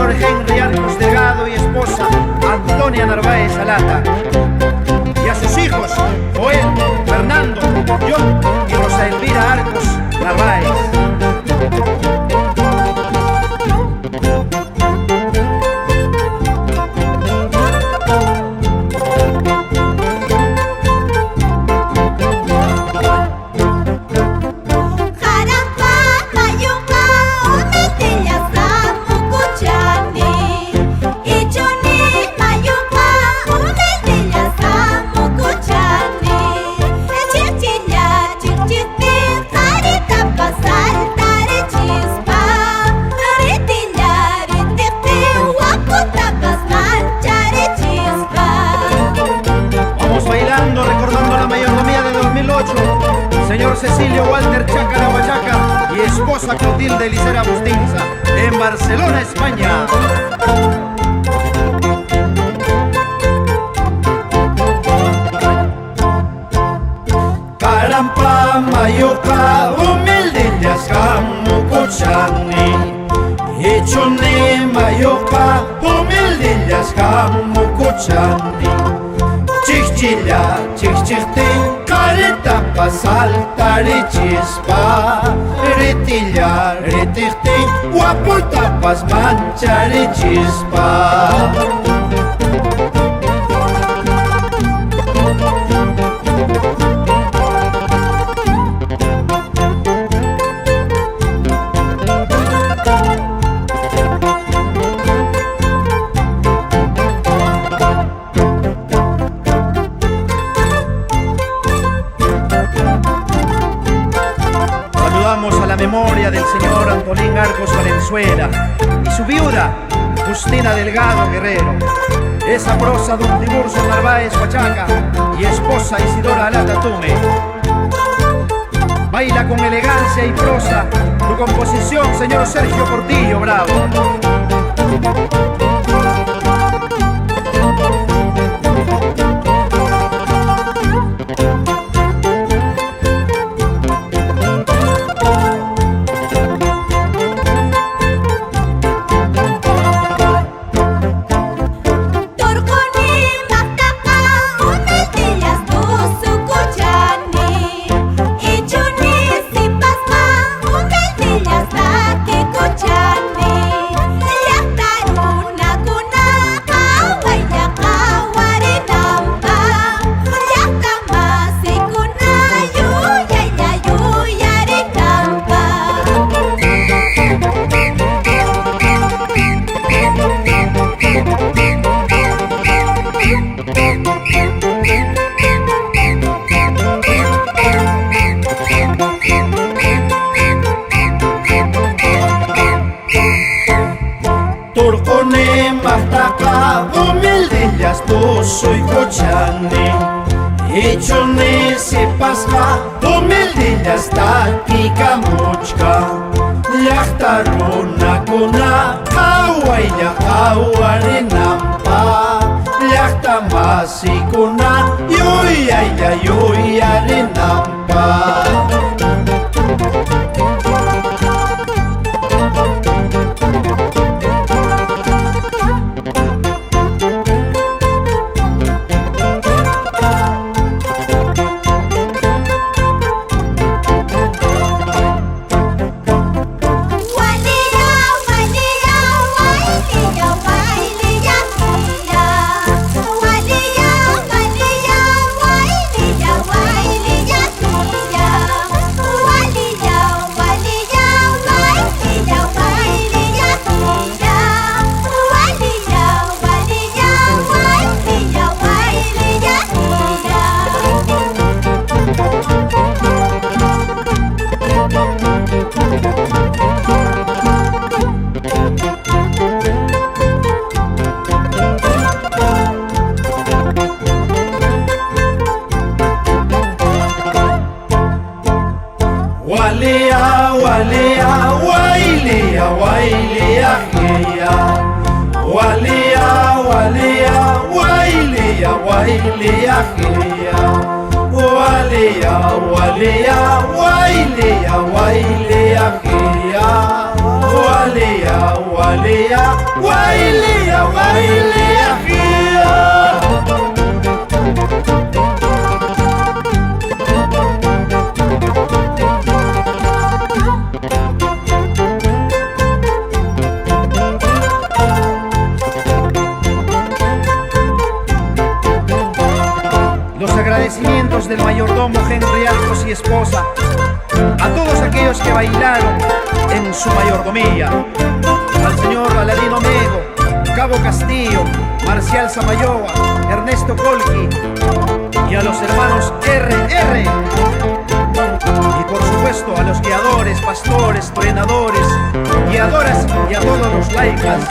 señor Henry Arcos Delgado y esposa Antonia Narváez Alata, y a sus hijos Joel, Fernando, John y Rosa Elvira Arcos Narváez. Señor Cecilio Walter Chácara Huachaca y esposa Clotilde Licera Bustinza, en Barcelona, España. Karampa mayuka humildillas kamukuchani, Ichuni mayuka humildillas kamukuchani. Chichilla, chichirtin, careta pa saltar y chispa. Retilla, retirtin, guapo tapas manchar y chispa. A la memoria del señor Antolín Arcos Valenzuela y su viuda Justina Delgado Guerrero, esa prosa don Tiburcio Narváez Huachaca y esposa Isidora Alata Tume. Baila con elegancia y prosa tu composición, señor Sergio Portillo Bravo. Turcone mahtaka humildillas tu soy cochane. Ichone se pasca humildillas tatica muchka. Llaqtaruna kuna qawaylla qawarinampa. Llaqta masikuna yuyaylla yuyarinampa. Walia, walia, wailia, wailia, hiya. Walia, walia, wailia, wailia, hiya. Walia, walia, wailia, wailia, hiya. Walea, walea, wailea, wailea, gia. Los agradecimientos del mayordomo Henry Arcos y esposa a todos aquellos que bailaron en su mayordomía, al señor Aladino Mego, Cabo Castillo, Marcial Samayoa, Ernesto Colqui y a los hermanos RR, y por supuesto a los guiadores, pastores, torenadores, guiadoras y a todos los laicas